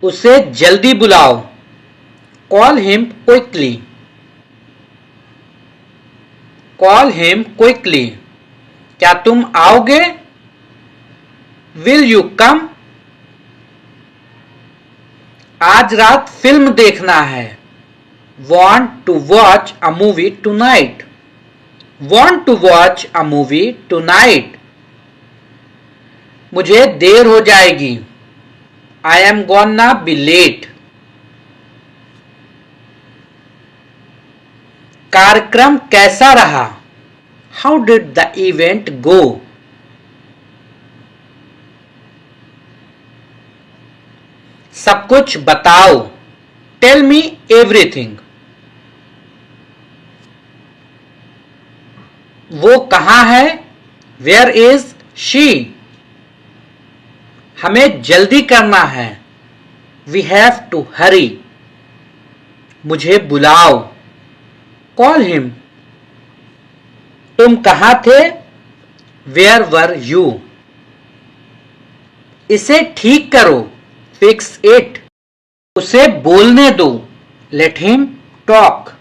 उसे जल्दी बुलाओ। Call him quickly. Call him quickly. क्या तुम आओगे? Will you come? आज रात फिल्म देखना है। Want to watch a movie tonight. Want to watch a movie tonight. मुझे देर हो जाएगी। I am gonna be late. कार्यक्रम कैसा रहा? How did the event go? सब कुछ बताओ। Tell me everything. वो कहाँ है? Where is she? हमें जल्दी करना है। We have to hurry. मुझे बुलाओ। Call him. तुम कहाँ थे? Where were you? इसे ठीक करो। Fix it. उसे बोलने दो। Let him talk.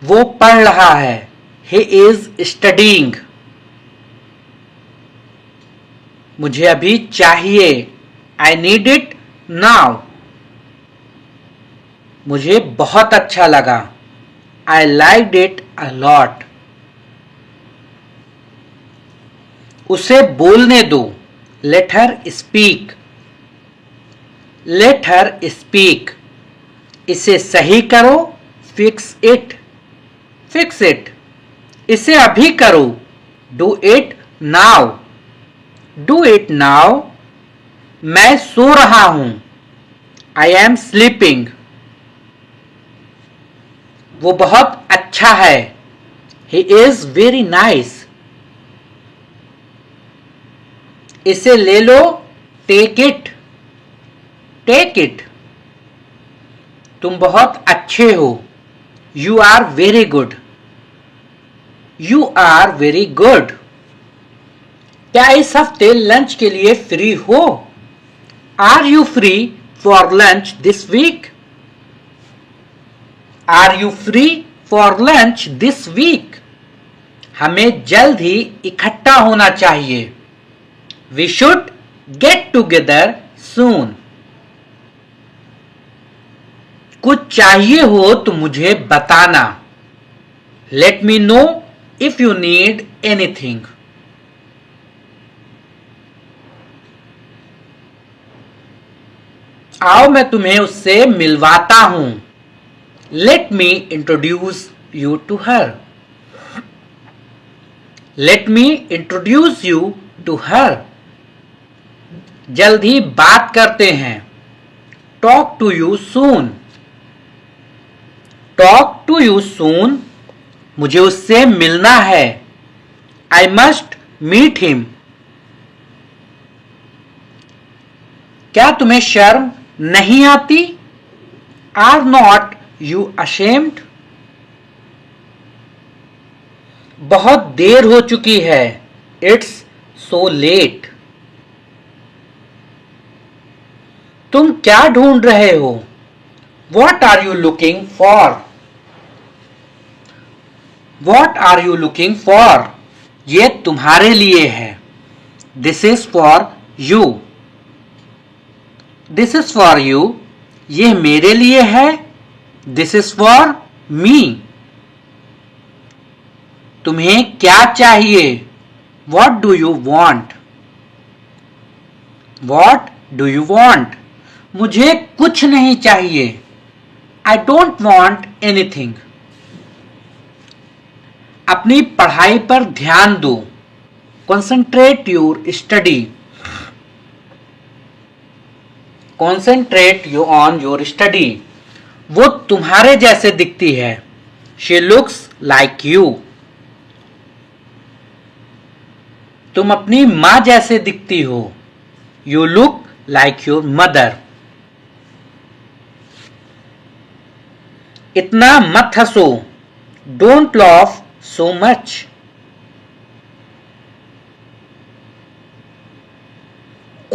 वो पढ़ रहा है। He is studying. मुझे अभी चाहिए। I need it now. मुझे बहुत अच्छा लगा। I liked it a lot. उसे बोलने दो। Let her speak. Let her speak. इसे सही करो। Fix it. Fix it. इसे अभी करो। Do it now. Do it now. मैं सो रहा हूं। I am sleeping. वो बहुत अच्छा है। He is very nice. इसे ले लो। Take it. Take it. तुम बहुत अच्छे हो। You are very good. You are very good. क्या इस हफ्ते लंच के लिए फ्री हो? Are you free for lunch this week? Are you free for lunch this week? हमें जल्द ही इकट्ठा होना चाहिए। We should get together soon. कुछ चाहिए हो तो मुझे बताना। Let me know if you need anything. आओ मैं तुम्हें उससे मिलवाता हूं। Let me introduce you to her. Let me introduce you to her. जल्द ही बात करते हैं। Talk to you soon. Talk to you soon. मुझे उससे मिलना है। I must meet him. क्या तुम्हें शर्म नहीं आती? Are not you ashamed? बहुत देर हो चुकी है। It's so late. तुम क्या ढूंढ रहे हो? What are you looking for? What are you looking for? ये तुम्हारे लिए है। This is for you. This is for you. ये मेरे लिए है। This is for me. तुम्हें क्या चाहिए? What do you want? What do you want? मुझे कुछ नहीं चाहिए। I don't want anything. अपनी पढ़ाई पर ध्यान दो। Concentrate your study. Concentrate you on your study. वो तुम्हारे जैसे दिखती है। She looks like you. तुम अपनी माँ जैसे दिखती हो। You look like your mother. इतना मत हंसो। Don't laugh so much.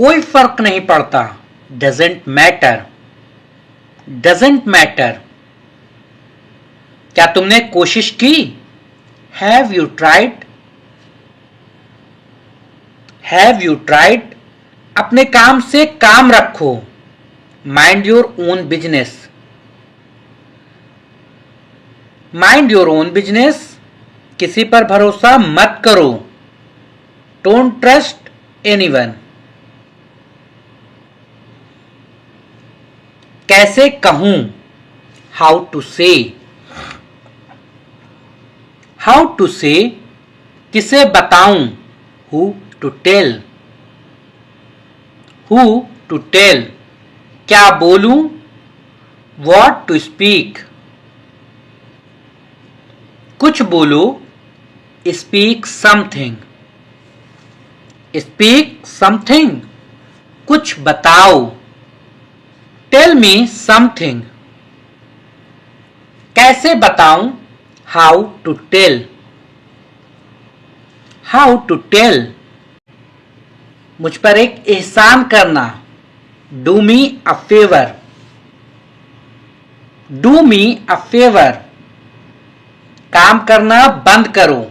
कोई फर्क नहीं पड़ता, डजेंट मैटर, डजेंट मैटर। क्या तुमने कोशिश की, have you tried, have you tried. अपने काम से काम रखो, mind your own business, mind your own business. किसी पर भरोसा मत करो, डोंट ट्रस्ट एनीवन। कैसे कहूं, how to say, how to say. किसे बताऊं, who to tell, who to tell. क्या बोलूं, व्हाट टू स्पीक। कुछ बोलो, स्पीक समथिंग, स्पीक समथिंग। कुछ बताओ, टेल मी समथिंग। कैसे बताऊं, how to tell, how to tell. मुझ पर एक एहसान करना, do me a favour, do me a favour. काम करना बंद करो,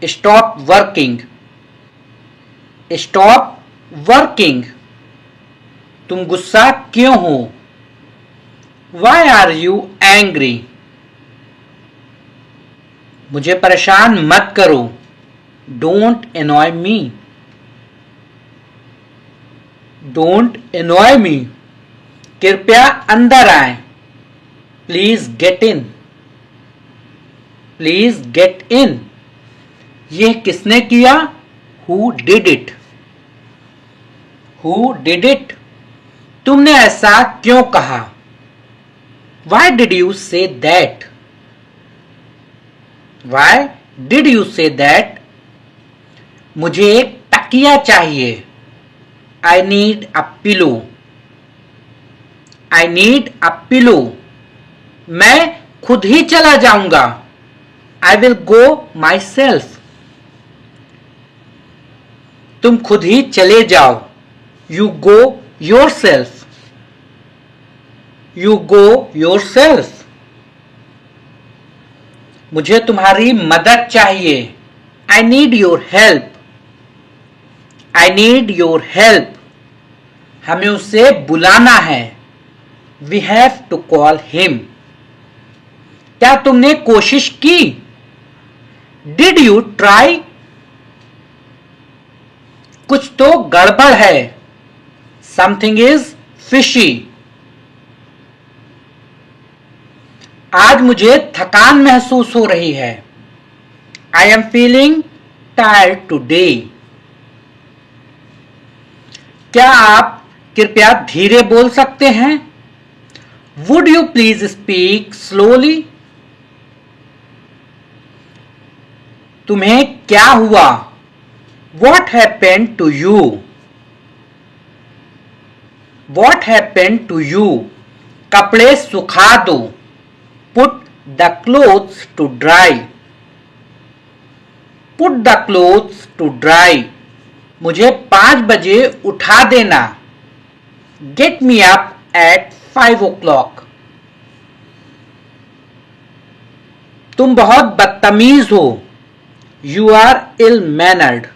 स्टॉप वर्किंग, स्टॉप वर्किंग। तुम गुस्सा क्यों हो, वाई आर यू एंग्री। मुझे परेशान मत करो, don't annoy me, don't annoy me. कृपया अंदर आए, please get in, please get in. यह किसने किया, who did it, who did it. तुमने ऐसा क्यों कहा, why did you say that, why did you say that. मुझे एक तकिया चाहिए, I need a pillow, I need a pillow. मैं खुद ही चला जाऊंगा, I will go my self. तुम खुद ही चले जाओ, you go yourself, you go yourself. मुझे तुम्हारी मदद चाहिए, I need your help, I need your help. हमें उसे बुलाना है, we have to call him. क्या तुमने कोशिश की, डिड यू ट्राई। कुछ तो गड़बड़ है, समथिंग इज फिशी। आज मुझे थकान महसूस हो रही है, I am feeling tired today. क्या आप कृपया धीरे बोल सकते हैं, would you please speak slowly. तुम्हें क्या हुआ, what happened to you, what happened to you. कपड़े सुखा दो, put the clothes to dry, put the clothes to dry. मुझे 5 बजे उठा देना, get me up at 5 o'clock। तुम बहुत बदतमीज हो, you are ill mannered,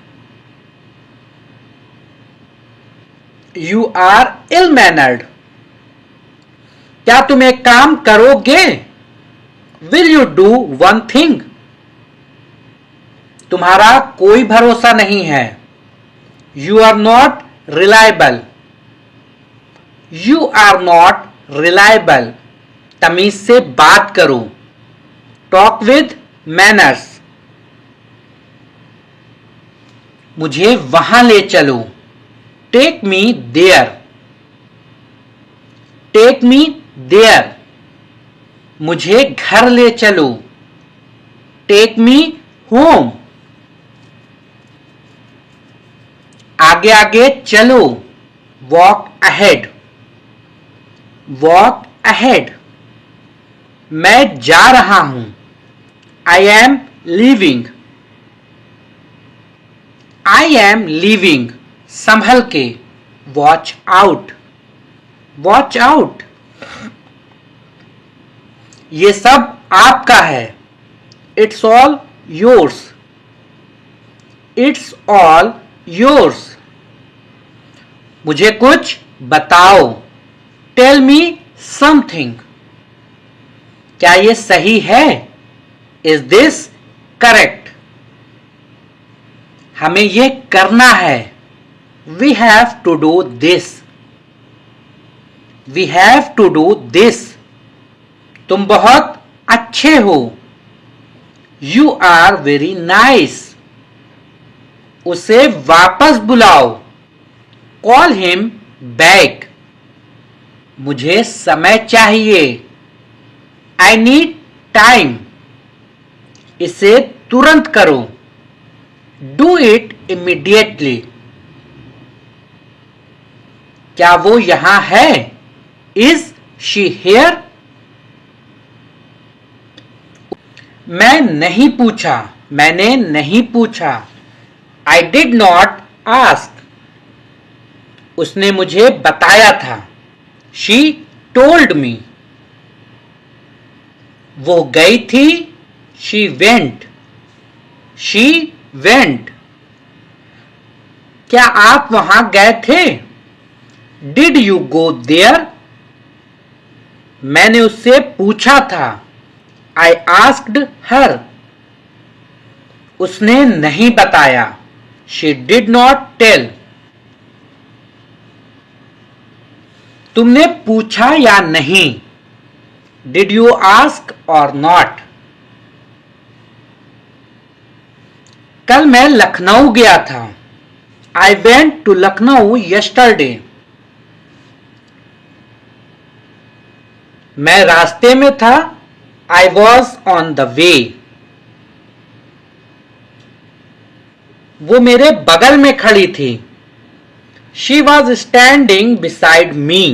you are ill mannered. क्या तुम एक काम करोगे, will you do one thing. तुम्हारा कोई भरोसा नहीं है, you are not reliable, you are not reliable. तमीज से बात करो, टॉक विद मैनर्स। मुझे वहां ले चलो, take me there, take me there. मुझे घर ले चलो, टेक मी होम। आगे आगे चलो, वॉक अहेड, वॉक अहेड। मैं जा रहा हूं, I am leaving, I am leaving. संभल के, वॉच आउट, वॉच आउट। ये सब आपका है। It's all yours, it's all yours. मुझे कुछ बताओ, टेल मी समथिंग। क्या ये सही है? Is this correct? हमें ये करना है। We have to do this, we have to do this. तुम बहुत अच्छे हो। You are very nice. उसे वापस बुलाओ। Call him back. मुझे समय चाहिए। I need time. इसे तुरंत करो। Do it immediately. क्या वो यहां है? Is she here? मैं नहीं पूछा, मैंने नहीं पूछा। I did not ask. उसने मुझे बताया था। She told me. वो गई थी। She went, she went. क्या आप वहां गए थे? Did you go there? मैंने उससे पूछा था। I asked her. उसने नहीं बताया। She did not tell. तुमने पूछा या नहीं? Did you ask or not? कल मैं लखनऊ गया था। I went to Lucknow yesterday. मैं रास्ते में था। I was on the way. वो मेरे बगल में खड़ी थी। शी वॉज स्टैंडिंग बिसाइड मी।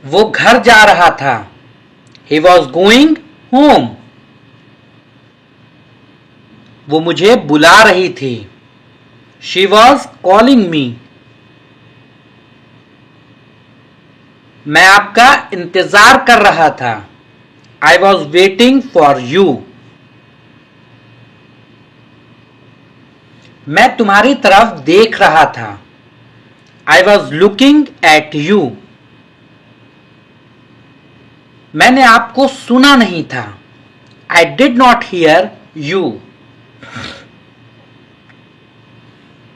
वो घर जा रहा था। He was going home. वो मुझे बुला रही थी। She was calling me. मैं आपका इंतजार कर रहा था। I was waiting for you. मैं तुम्हारी तरफ देख रहा था। I was looking at you. मैंने आपको सुना नहीं था। I did not here you.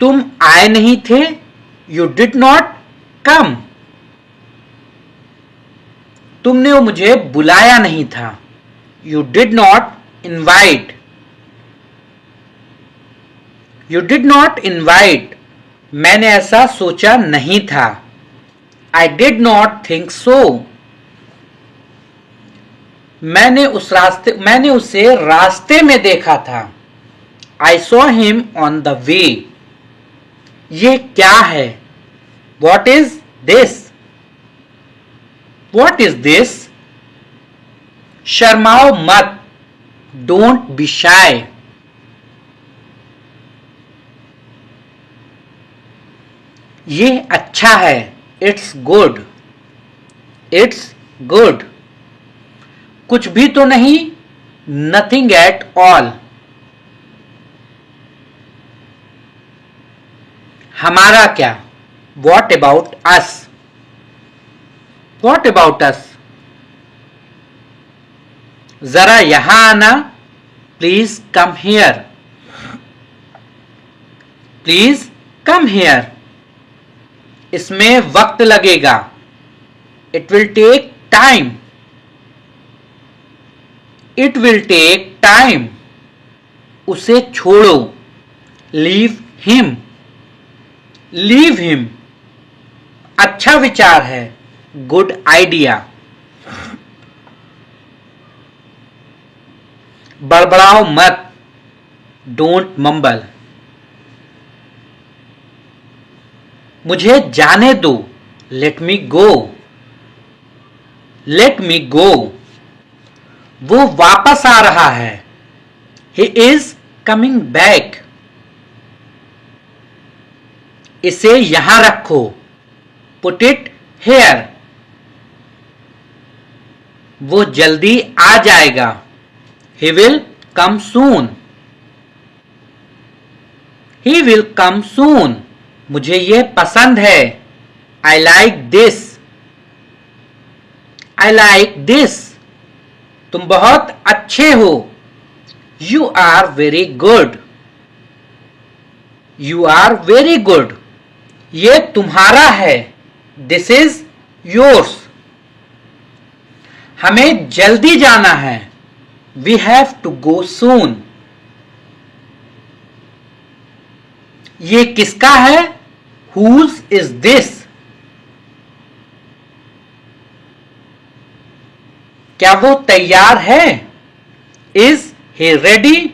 तुम आए नहीं थे। You did not come. तुमने मुझे बुलाया नहीं था। You did not invite. You did not invite. मैंने ऐसा सोचा नहीं था। I did not think so. मैंने उसे रास्ते में देखा था। I saw him on the way. ये क्या है? What is this? What is this? शर्माओ मत। Don't be shy. ये अच्छा है। It's good, it's good. कुछ भी तो नहीं। Nothing at all. हमारा क्या? What about us? What about us? जरा यहां आना। Please come here. Please come here. इसमें वक्त लगेगा। It will take time. It will take time. उसे छोड़ो। Leave him. Leave him. अच्छा विचार है। Good idea. बड़बड़ाओ मत। Don't mumble. मुझे जाने दो। Let me go. Let me go. वो वापस आ रहा है। He is coming back. इसे यहां रखो, पुट इट हेयर। वो जल्दी आ जाएगा, he will come soon. He will come सून। मुझे ये पसंद है, I like this. I like this. तुम बहुत अच्छे हो, you are very good. You are very good. ये तुम्हारा है, दिस इज योर्स। हमें जल्दी जाना है, वी हैव टू गो सून। ये किसका है, हुज इज दिस। क्या वो तैयार है, इज ही रेडी।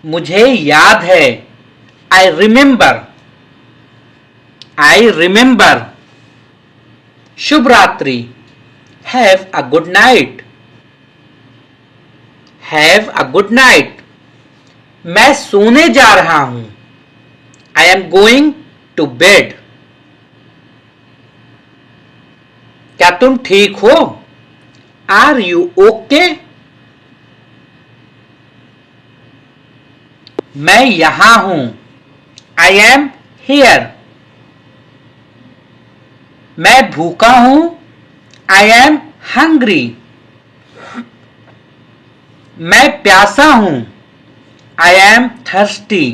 मुझे याद है, आई रिमेंबर। I remember. शुभ रात्रि, have a good night. Have a good night. मैं सोने जा रहा हूं, I am going to bed. क्या तुम ठीक हो, आर यू ओके। मैं यहां हूं, आई एम हियर। मैं भूखा हूं, आई एम हंग्री। मैं प्यासा हूं, आई एम थर्स्टी।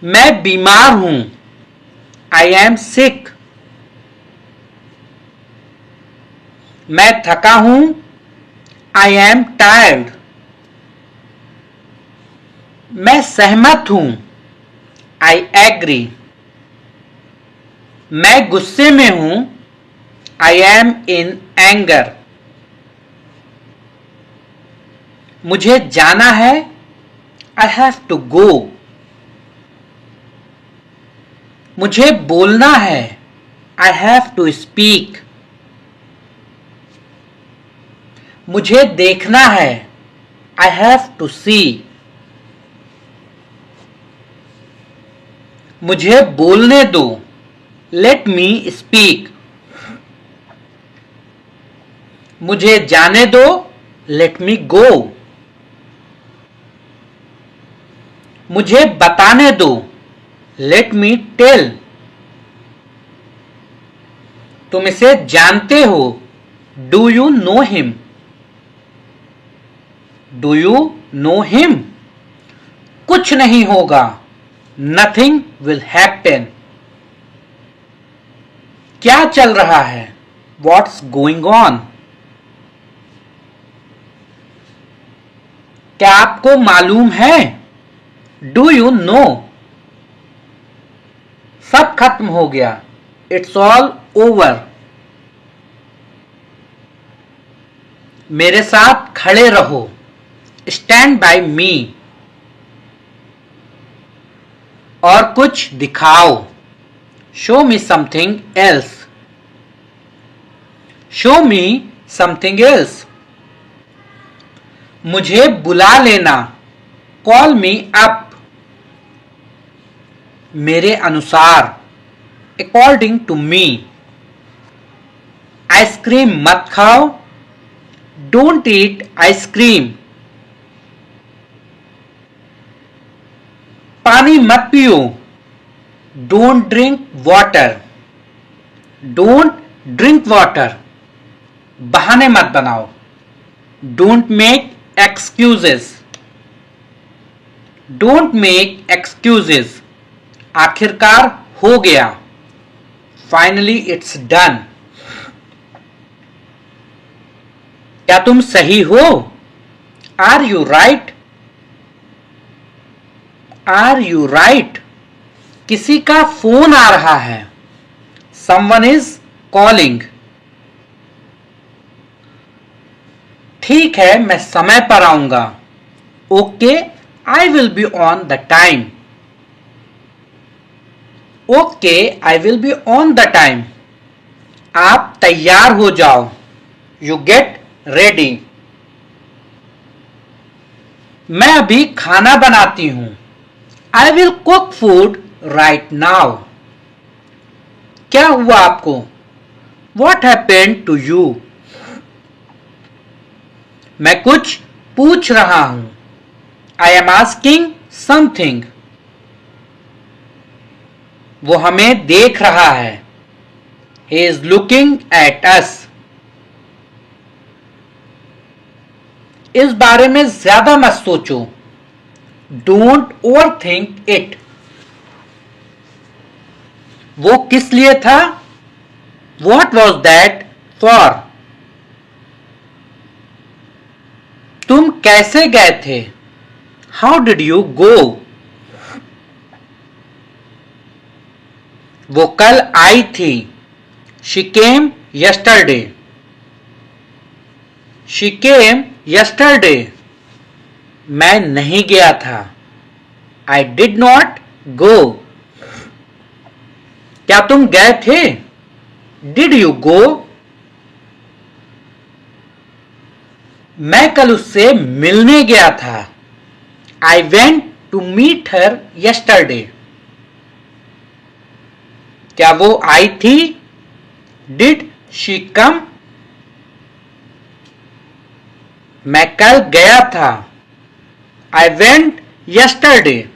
मैं बीमार हूं, आई एम सिक। मैं थका हूं, आई एम टायर्ड। मैं सहमत हूं, आई एग्री। मैं गुस्से में हूं, आई एम इन एंगर। मुझे जाना है, आई हैव टू गो। मुझे बोलना है, आई हैव टू स्पीक। मुझे देखना है, आई हैव टू सी। मुझे बोलने दो, लेट मी स्पीक। मुझे जाने दो, लेट मी गो। मुझे बताने दो, लेट मी टेल। तुम इसे जानते हो, do you know him. Do you know him. कुछ नहीं होगा, नथिंग विल हैपन। क्या चल रहा है, व्हाट्स गोइंग ऑन। क्या आपको मालूम है, डू यू नो। सब खत्म हो गया, इट्स ऑल ओवर। मेरे साथ खड़े रहो, स्टैंड बाय मी। और कुछ दिखाओ, show me something else. Show me something else. मुझे बुला लेना, कॉल मी अप। मेरे अनुसार, अकॉर्डिंग टू मी। आइसक्रीम मत खाओ, डोंट ईट आइसक्रीम। पानी मत पियो, don't drink water. Don't drink water. बहाने मत बनाओ, don't make excuses. Don't make excuses. आखिरकार हो गया, फाइनली इट्स डन। क्या तुम सही हो, are you right. Are you right. किसी का फोन आ रहा है, समवन इज कॉलिंग। ठीक है, मैं समय पर आऊंगा, okay I will be on the time. Okay I will be on the time. आप तैयार हो जाओ, यू गेट रेडी। मैं अभी खाना बनाती हूं। I will cook food right now. क्या हुआ आपको? What happened to you? मैं कुछ पूछ रहा हूं। I am asking something. वो हमें देख रहा है। He is looking at us. इस बारे में ज्यादा मत सोचो। Don't over think it. वो किस लिए था? What was that for? तुम कैसे गए थे? How did you go? वो कल आई थी। She came yesterday. She came yesterday. मैं नहीं गया था। I did not go. क्या तुम गए थे? Did you go? मैं कल उससे मिलने गया था। I went to meet her yesterday. क्या वो आई थी? Did she come? मैं कल गया था। I went yesterday.